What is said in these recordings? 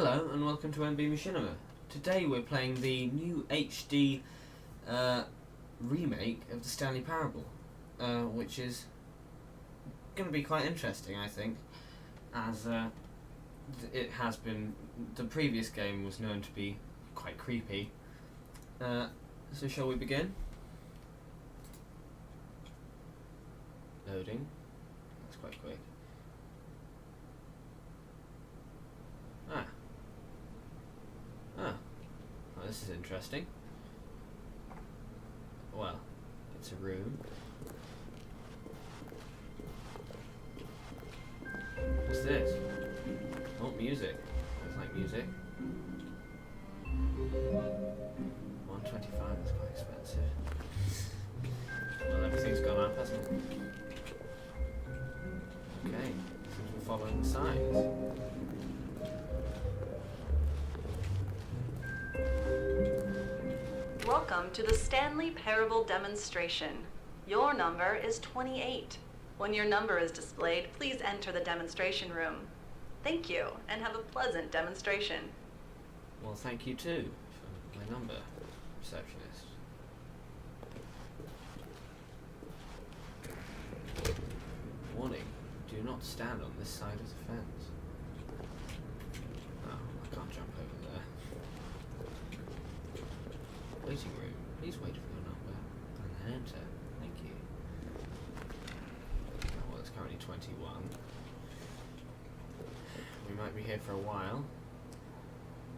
Hello and welcome to MB Machinima. Today we're playing the new HD remake of the Stanley Parable, which is going to be quite interesting, I think, as it has been. The previous game was known to be quite creepy. So shall we begin? Loading. That's quite quick. Well, this is interesting. Well, it's a room. What's this? Oh, music. I like music. 125 is quite expensive. Well, everything's gone up, hasn't it? Okay, seems we're following the signs. Welcome to the Stanley Parable Demonstration. Your number is 28. When your number is displayed, please enter the demonstration room. Thank you, and have a pleasant demonstration. Well, thank you too for my number, receptionist. Warning, do not stand on this side of the fence. Oh, I can't jump over there. Waiting room. Please wait for your number and then enter. Thank you. Oh, well, it's currently 21. We might be here for a while.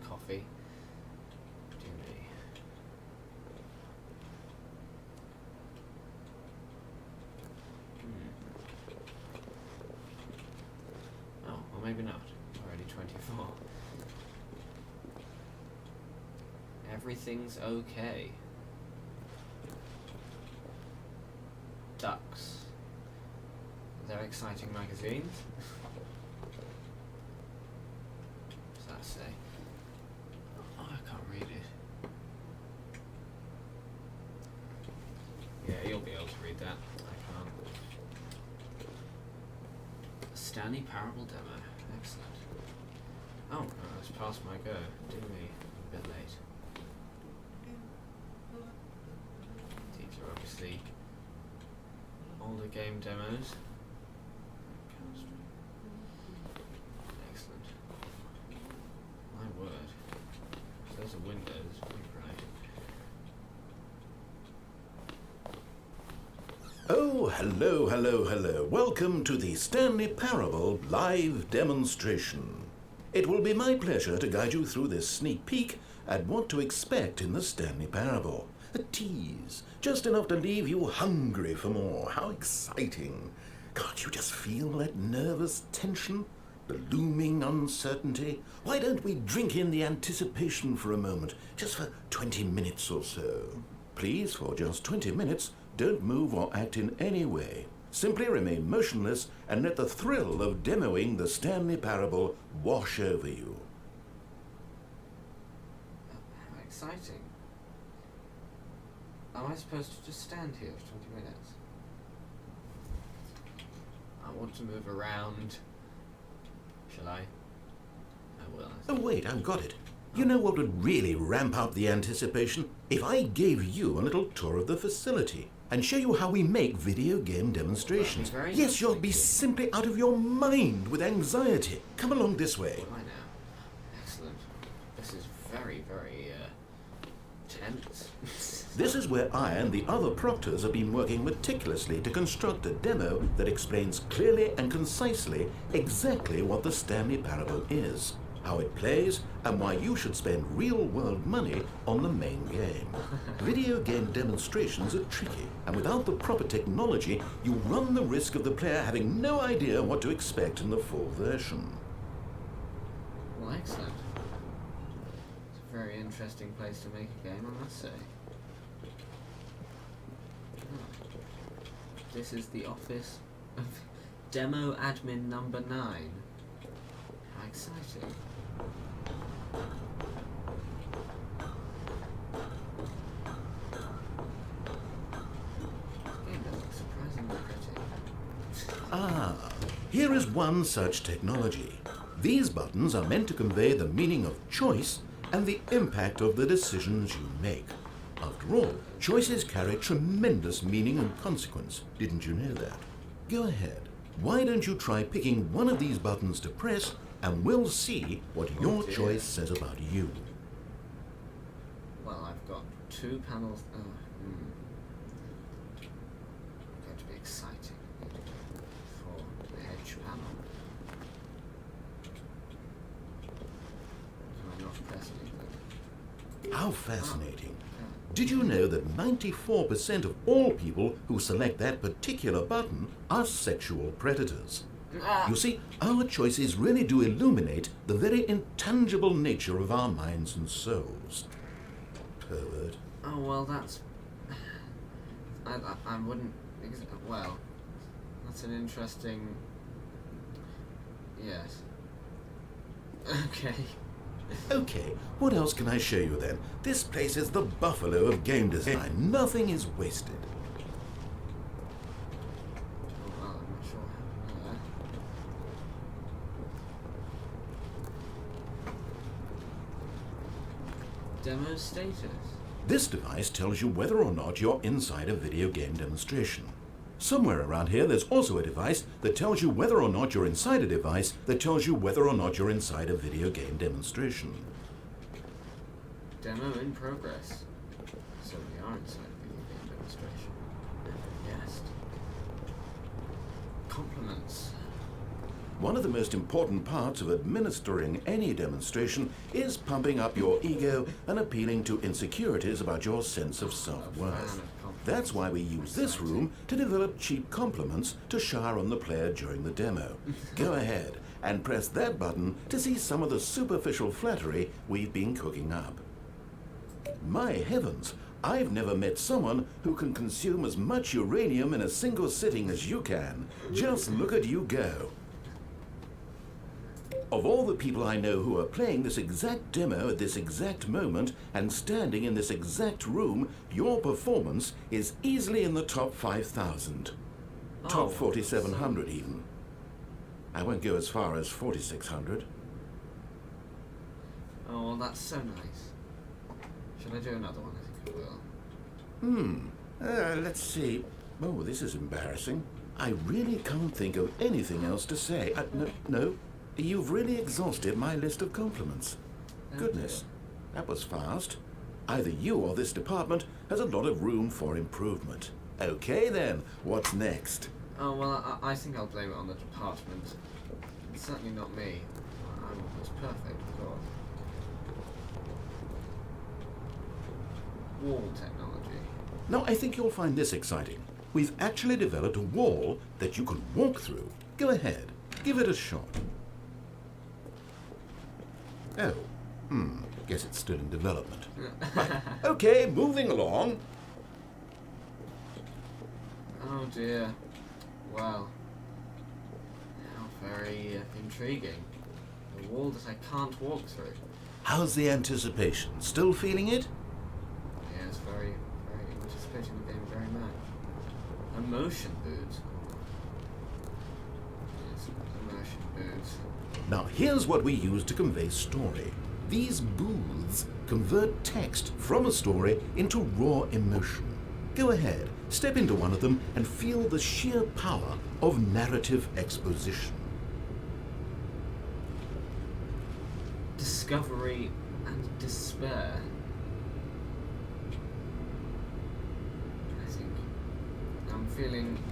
Coffee. Do me. Oh, well, maybe not. Already 24. Everything's okay. Ducks. They're exciting magazines. What's that say? Oh, I can't read it. Yeah, you'll be able to read that. I can't. Stanley Parable Demo. Excellent. Oh, it's past my go. Do me. A bit late. These are obviously older game demos. Excellent. My word. Those are windows. Right. Oh, hello. Welcome to the Stanley Parable live demonstration. It will be my pleasure to guide you through this sneak peek at what to expect in the Stanley Parable. A tease, just enough to leave you hungry for more. How exciting. Can't you just feel that nervous tension? The looming uncertainty? Why don't we drink in the anticipation for a moment, just for 20 minutes or so? Please, for just 20 minutes, don't move or act in any way. Simply remain motionless and let the thrill of demoing the Stanley Parable wash over you. How exciting. Am I supposed to just stand here for 20 minutes? I want to move around. Shall I? I will. Oh wait, I've got it. You know what would really ramp up the anticipation? If I gave you a little tour of the facility and show you how we make video game demonstrations. Very yes, nice, you'll thank be you. simply out of your mind with anxiety. Come along this way. Why now? Excellent. This is very, very tense. This is where I and the other proctors have been working meticulously to construct a demo that explains clearly and concisely exactly what the Stanley Parable is, how it plays, and why you should spend real-world money on the main game. Video game demonstrations are tricky, and without the proper technology, you run the risk of the player having no idea what to expect in the full version. Well, excellent. It's a very interesting place to make a game, I must say. This is the office of Demo Admin number 9. How exciting. This game does look surprisingly pretty. Ah, here is one such technology. These buttons are meant to convey the meaning of choice and the impact of the decisions you make. After all, choices carry tremendous meaning and consequence. Didn't you know that? Go ahead. Why don't you try picking one of these buttons to press, and we'll see what your choice says about you. Well, I've got 2 panels. Going to be exciting for the hedge panel. Do I not press anything? How fascinating. Did you know that 94% of all people who select that particular button are sexual predators? You see, our choices really do illuminate the very intangible nature of our minds and souls. Pervert. Oh, well, that's... I wouldn't... Well, that's an interesting... Yes. Okay. Okay, what else can I show you then? This place is the buffalo of game design. Nothing is wasted. Oh, well, I'm not sure what happened there. Demo status. This device tells you whether or not you're inside a video game demonstration. Somewhere around here there's also a device that tells you whether or not you're inside a device that tells you whether or not you're inside a video game demonstration. Demo in progress. So we are inside a video game demonstration. Yes. Compliments. One of the most important parts of administering any demonstration is pumping up your ego and appealing to insecurities about your sense of self-worth. That's why we use this room to develop cheap compliments to shower on the player during the demo. Go ahead and press that button to see some of the superficial flattery we've been cooking up. My heavens, I've never met someone who can consume as much uranium in a single sitting as you can. Just look at you go. Of all the people I know who are playing this exact demo at this exact moment and standing in this exact room, your performance is easily in the top 5,000. Top 4,700 even. I won't go as far as 4,600. Oh, well, that's so nice. Should I do another one? I think I will. Let's see. Oh, this is embarrassing. I really can't think of anything else to say. No. You've really exhausted my list of compliments. Goodness, that was fast. Either you or this department has a lot of room for improvement. Okay then, what's next? Oh, well, I think I'll blame it on the department. It's certainly not me. I'm almost perfect, of course. Wall technology. Now, I think you'll find this exciting. We've actually developed a wall that you can walk through. Go ahead, give it a shot. Oh, guess it's still in development. Right. Okay, moving along. Oh dear. Well, how very intriguing. A wall that I can't walk through. How's the anticipation? Still feeling it? Yes, very anticipating the game very much. Emotion boots. Yes, emotion boots. Now, here's what we use to convey story. These booths convert text from a story into raw emotion. Go ahead, step into one of them and feel the sheer power of narrative exposition. Discovery and despair. I think I'm feeling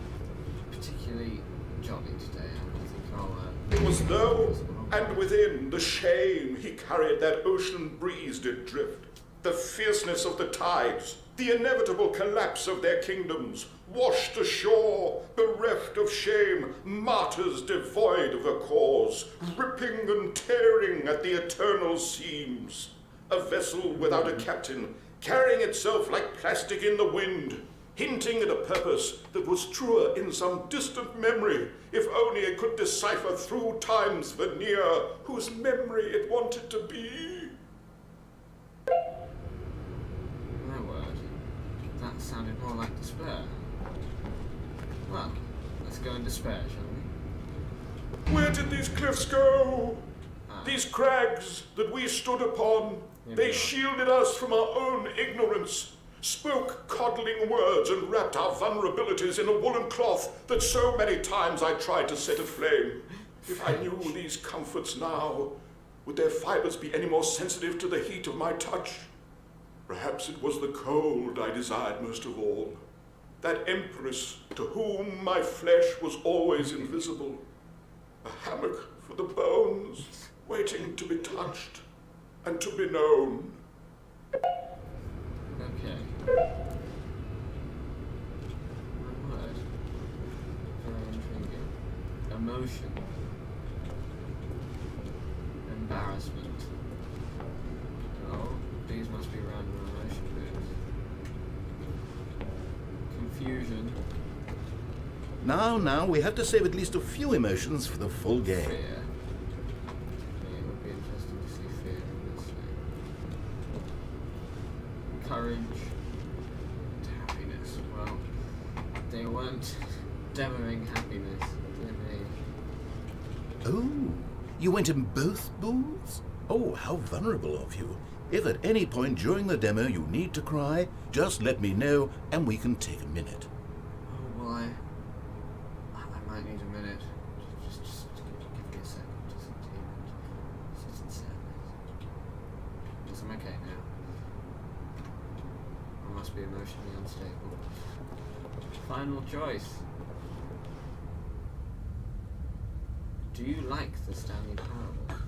particularly jolly today. I think I'll... It was low, and within the shame he carried that ocean breeze did drift. The fierceness of the tides, the inevitable collapse of their kingdoms, washed ashore, bereft of shame, martyrs devoid of a cause, ripping and tearing at the eternal seams. A vessel without a captain, carrying itself like plastic in the wind, hinting at a purpose that was truer in some distant memory, if only it could decipher through time's veneer whose memory it wanted to be. My word, that sounded more like despair. Well, let's go in despair, shall we? Where did these cliffs go? These crags that we stood upon, Here we they are. shielded us from our own ignorance, spoke coddling words, and wrapped our vulnerabilities in a woolen cloth that so many times I tried to set aflame. If I knew these comforts now, would their fibers be any more sensitive to the heat of my touch? Perhaps it was the cold I desired most of all. That empress to whom my flesh was always invisible. A hammock for the bones, waiting to be touched and to be known. Okay. One word. Very intriguing. Emotion. Embarrassment. Oh, these must be random emotion bits. Confusion. Now, we have to save at least a few emotions for the full game. Fear. It would be interesting to see fear in this thing. Courage. And happiness. Well, they weren't demoing happiness, did they? Oh, you went in both booths? Oh, how vulnerable of you. If at any point during the demo you need to cry, just let me know and we can take a minute. Oh, well, I might need a minute. Just give me a second to sit here and sit in sadness. Yes, I'm okay now. I must be emotionally unstable. Final choice. Do you like the Stanley Parable?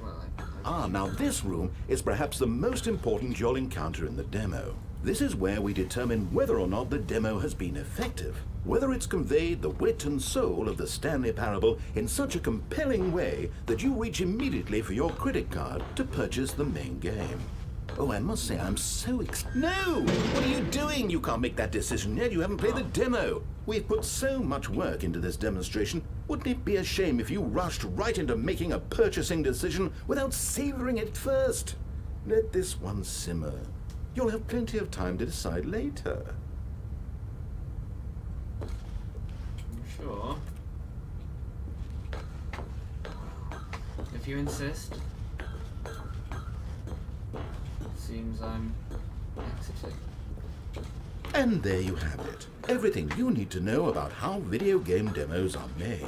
Well, Now this room is perhaps the most important you'll encounter in the demo. This is where we determine whether or not the demo has been effective, whether it's conveyed the wit and soul of the Stanley Parable in such a compelling way that you reach immediately for your credit card to purchase the main game. Oh, I must say, I'm so No! What are you doing? You can't make that decision yet. You haven't played the demo. We've put so much work into this demonstration. Wouldn't it be a shame if you rushed right into making a purchasing decision without savoring it first? Let this one simmer. You'll have plenty of time to decide later. Sure. If you insist. Seems I'm exiting. And there you have it. Everything you need to know about how video game demos are made.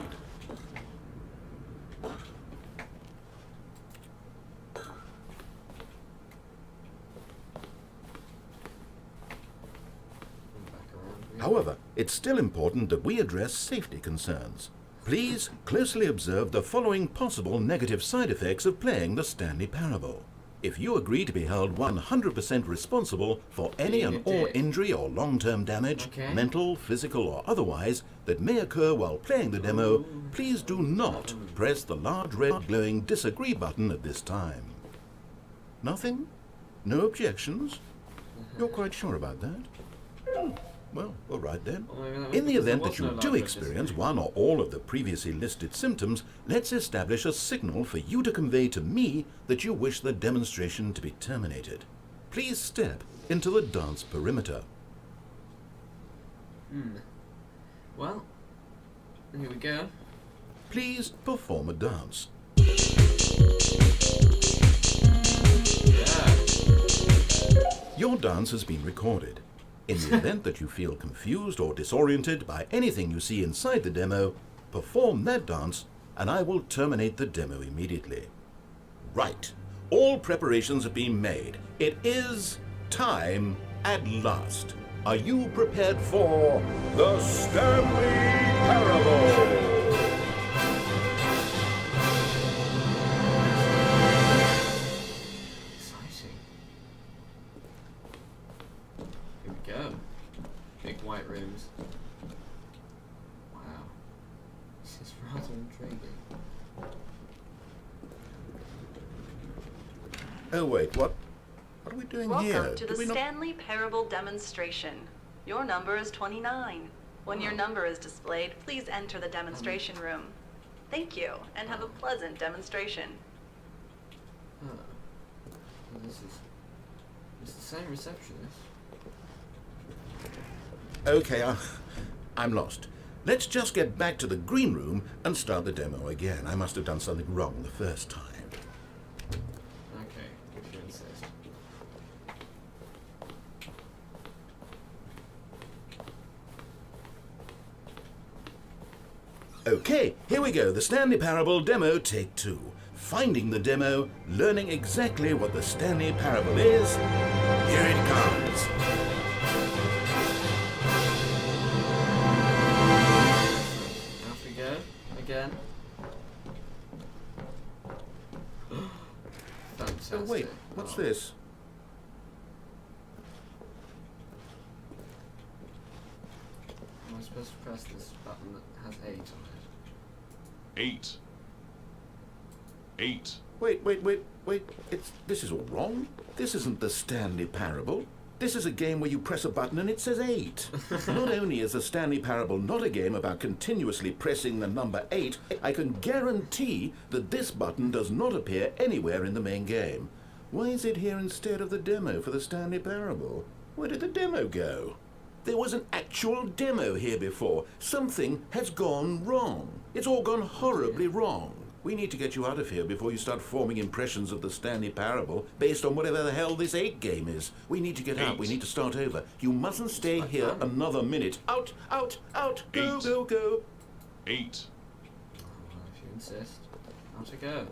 However, it's still important that we address safety concerns. Please closely observe the following possible negative side effects of playing the Stanley Parable. If you agree to be held 100% responsible for any and all injury or long-term damage, mental, physical, or otherwise, that may occur while playing the demo, please do not press the large red glowing disagree button at this time. Nothing? No objections? You're quite sure about that? Well, all right then. In the event that you do experience one or all of the previously listed symptoms, let's establish a signal for you to convey to me that you wish the demonstration to be terminated. Please step into the dance perimeter. Well, here we go. Please perform a dance. Yeah. Your dance has been recorded. In the event that you feel confused or disoriented by anything you see inside the demo, perform that dance and I will terminate the demo immediately. Right. All preparations have been made. It is time at last. Are you prepared for the Stanley Parable? Big white rooms. Wow. This is rather intriguing. Oh wait, what are we doing here? Welcome to the Stanley Parable Demonstration. Your number is 29. When your number is displayed, please enter the demonstration room. Thank you, and have a pleasant demonstration. Well, it's the same receptionist. Okay, I'm lost. let's just get back to the green room and start the demo again. I must have done something wrong the first time. Okay, if you insist. Okay, here we go. The Stanley Parable demo, take 2. Finding the demo, learning exactly what the Stanley Parable is. Here it comes. Off we go. Again. Fantastic. Oh, wait, what's this? Am I supposed to press this button that has 8 on it? 8. 8. Wait. This is all wrong. This isn't the Stanley Parable. This is a game where you press a button and it says 8. Not only is the Stanley Parable not a game about continuously pressing the number 8, I can guarantee that this button does not appear anywhere in the main game. Why is it here instead of the demo for the Stanley Parable? Where did the demo go? There was an actual demo here before. Something has gone wrong. It's all gone horribly wrong. We need to get you out of here before you start forming impressions of the Stanley Parable based on whatever the hell this 8 game is. We need to get out. We need to start over. You mustn't stay here another minute. Out! Go, 8. go, go. 8. Well, if you insist. Out I go.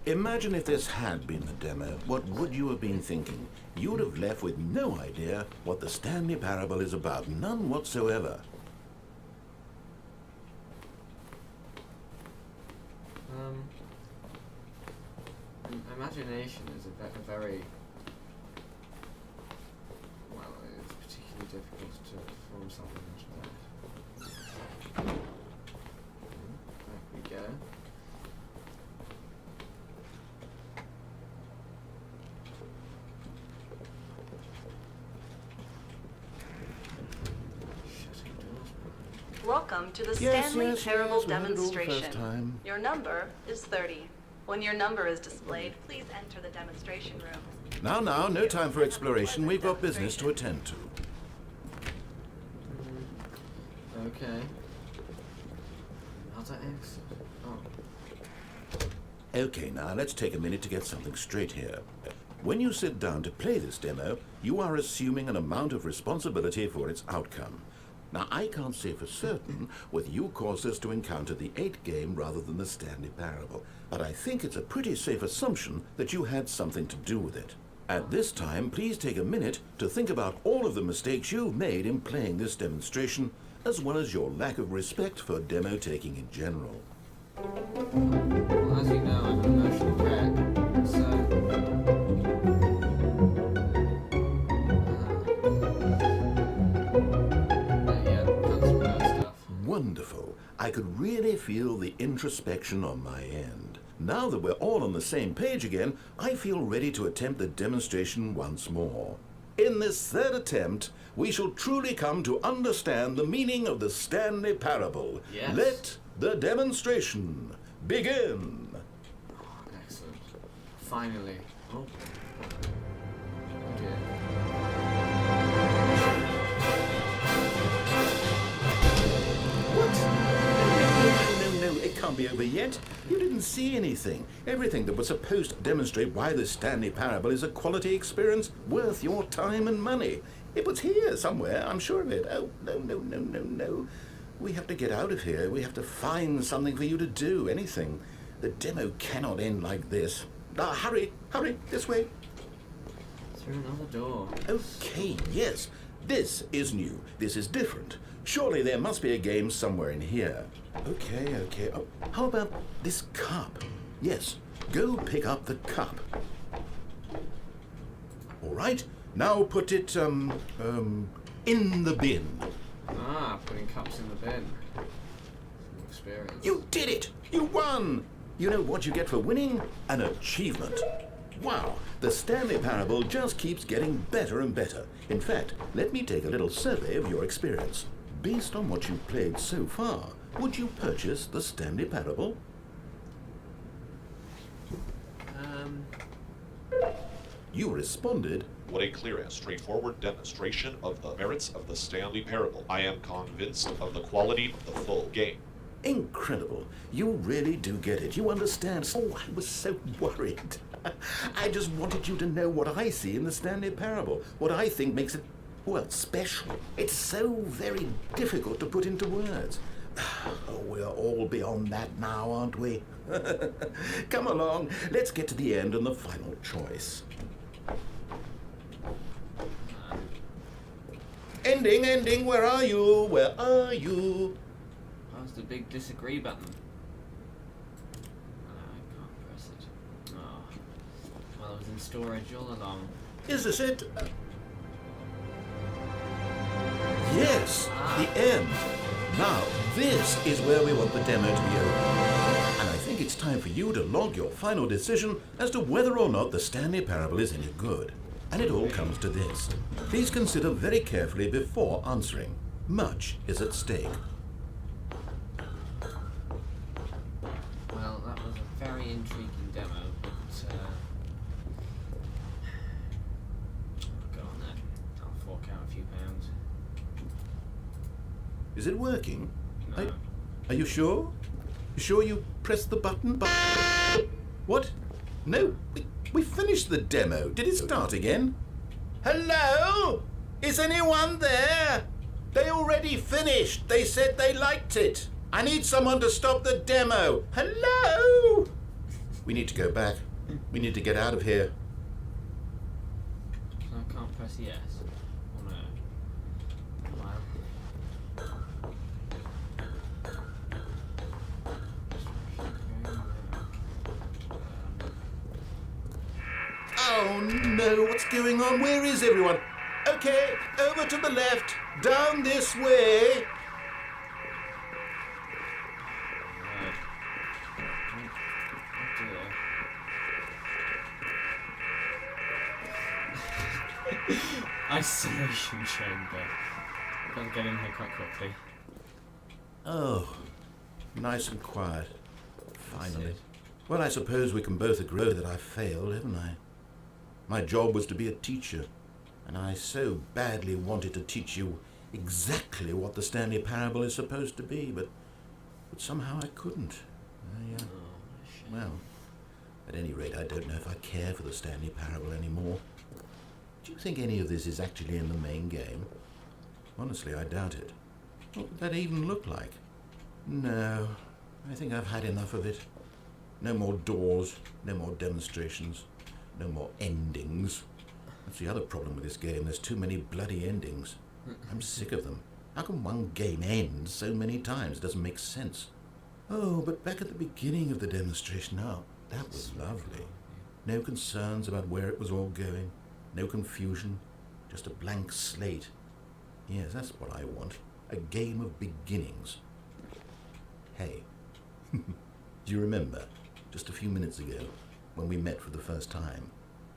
Imagine if this had been the demo. What would you have been thinking? You would have left with no idea what the Stanley Parable is about. None whatsoever. Imagination is a very well. It's particularly difficult to form something out of that. Back we go. Shutting doors. Welcome to the Yes, Stanley yes, Parable yes, we had it all the first Demonstration. time. Your number is 30. When your number is displayed, please enter the demonstration room. Now, no time for exploration. We've got business to attend to. Okay. Another exit. Oh. Okay, now let's take a minute to get something straight here. When you sit down to play this demo, you are assuming an amount of responsibility for its outcome. Now, I can't say for certain whether you caused us to encounter the 8 game rather than the Stanley Parable, but I think it's a pretty safe assumption that you had something to do with it. At this time, please take a minute to think about all of the mistakes you've made in playing this demonstration, as well as your lack of respect for demo taking in general. Well, as you know, I'm an emotional wreck, so... yeah, that's bad stuff. Wonderful. I could really feel the introspection on my end. Now that we're all on the same page again, I feel ready to attempt the demonstration once more. In this 3rd attempt, we shall truly come to understand the meaning of the Stanley Parable. Yes. Let the demonstration begin. Excellent. Finally. Oh. Oh dear. What? No, it can't be over yet. You didn't see anything. Everything that was supposed to demonstrate why the Stanley Parable is a quality experience worth your time and money. It was here somewhere, I'm sure of it. Oh, no. We have to get out of here. We have to find something for you to do, anything. The demo cannot end like this. Hurry, this way. Through another door. Okay, yes. This is new. This is different. Surely there must be a game somewhere in here. Okay. Oh, how about this cup? Yes, go pick up the cup. All right, now put it, in the bin. Ah, putting cups in the bin. Some experience. You did it! You won! You know what you get for winning? An achievement. Wow, the Stanley Parable just keeps getting better and better. In fact, let me take a little survey of your experience. Based on what you've played so far, would you purchase the Stanley Parable? You responded What a clear and straightforward demonstration of the merits of the Stanley Parable. I am convinced of the quality of the full game. Incredible. You really do get it. You understand. Oh, I was so worried. I just wanted you to know what I see in the Stanley Parable, what I think makes it, well, special. It's so very difficult to put into words. Oh, we're all beyond that now, aren't we? Come along, let's get to the end and the final choice. Ending, where are you? Where are you? How's the big disagree button? I can't press it. Oh. Well, it was in storage all along. Is this it? Yes, the end. Now, this is where we want the demo to be over. And I think it's time for you to log your final decision as to whether or not the Stanley Parable is any good. And it all comes to this. Please consider very carefully before answering. Much is at stake. Well, that was a very intriguing demo, but go on then. I'll fork out a few pounds. Is it working? No. Are you sure? You sure you pressed the button? What? No, we finished the demo. Did it start again? Hello? Is anyone there? They already finished. They said they liked it. I need someone to stop the demo. Hello? We need to go back. We need to get out of here. So I can't press yes. Oh no. Wow. Oh no, what's going on? Where is everyone? Okay, over to the left, down this way. Isolation chamber. Gotta get in here quite quickly. Oh, nice and quiet. Finally. Well, I suppose we can both agree that I failed, haven't I? My job was to be a teacher, and I so badly wanted to teach you exactly what the Stanley Parable is supposed to be, but somehow I couldn't. Well, at any rate, I don't know if I care for the Stanley Parable anymore. Do you think any of this is actually in the main game? Honestly, I doubt it. What would that even look like? No, I think I've had enough of it. No more doors, no more demonstrations, no more endings. That's the other problem with this game. There's too many bloody endings. I'm sick of them. How can one game end so many times? It doesn't make sense. Oh, but back at the beginning of the demonstration, now, that was lovely. No concerns about where it was all going. No confusion. Just a blank slate. Yes, that's what I want. A game of beginnings. Hey, do you remember, just a few minutes ago, when we met for the first time,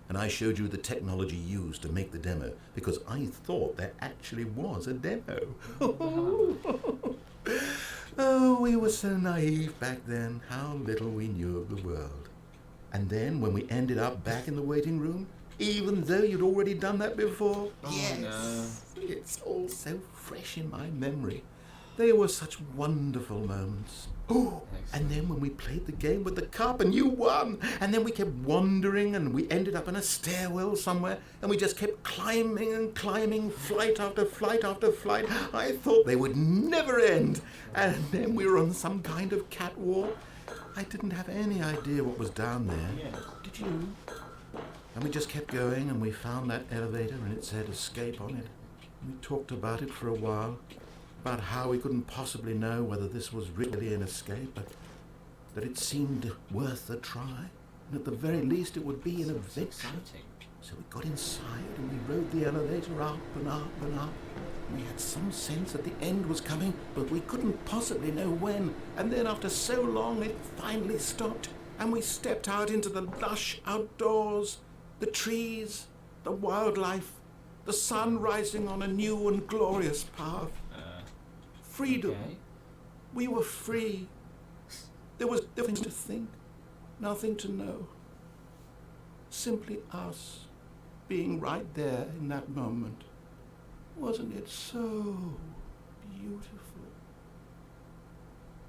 and I showed you the technology used to make the demo, because I thought there actually was a demo. Oh, we were so naive back then, how little we knew of the world. And then, when we ended up back in the waiting room, even though you'd already done that before, yes, no. It's all so fresh in my memory. They were such wonderful moments. Oh, and then when we played the game with the cup and you won, and then we kept wandering and we ended up in a stairwell somewhere and we just kept climbing and climbing, flight after flight after flight. I thought they would never end. And then we were on some kind of catwalk. I didn't have any idea what was down there. Yes. Did you? And we just kept going and we found that elevator and it said escape on it. We talked about it for a while. About how we couldn't possibly know whether this was really an escape, but that it seemed worth a try, and at the very least it would be an adventure. Exciting. So we got inside and we rode the elevator up and up and up. We had some sense that the end was coming, but we couldn't possibly know when. And then after so long it finally stopped, and we stepped out into the lush outdoors, the trees, the wildlife, the sun rising on a new and glorious path. Freedom. Okay. We were free. There was nothing to think, nothing to know. Simply us, being right there in that moment. Wasn't it so beautiful?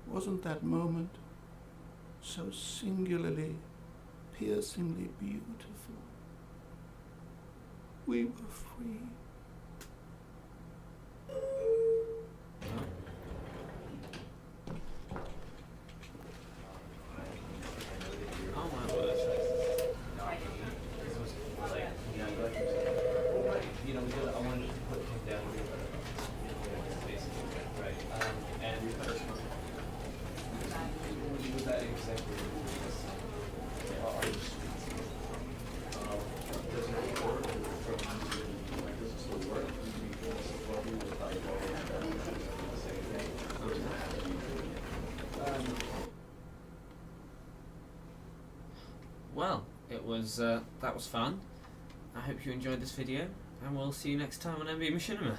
Wasn't that moment so singularly, piercingly beautiful? We were free. Oh my word. You know, I wanted to put him down basically, right? And was that exactly what you does it work? Does it still work? Well, it was that was fun. I hope you enjoyed this video, and we'll see you next time on MB Machinima.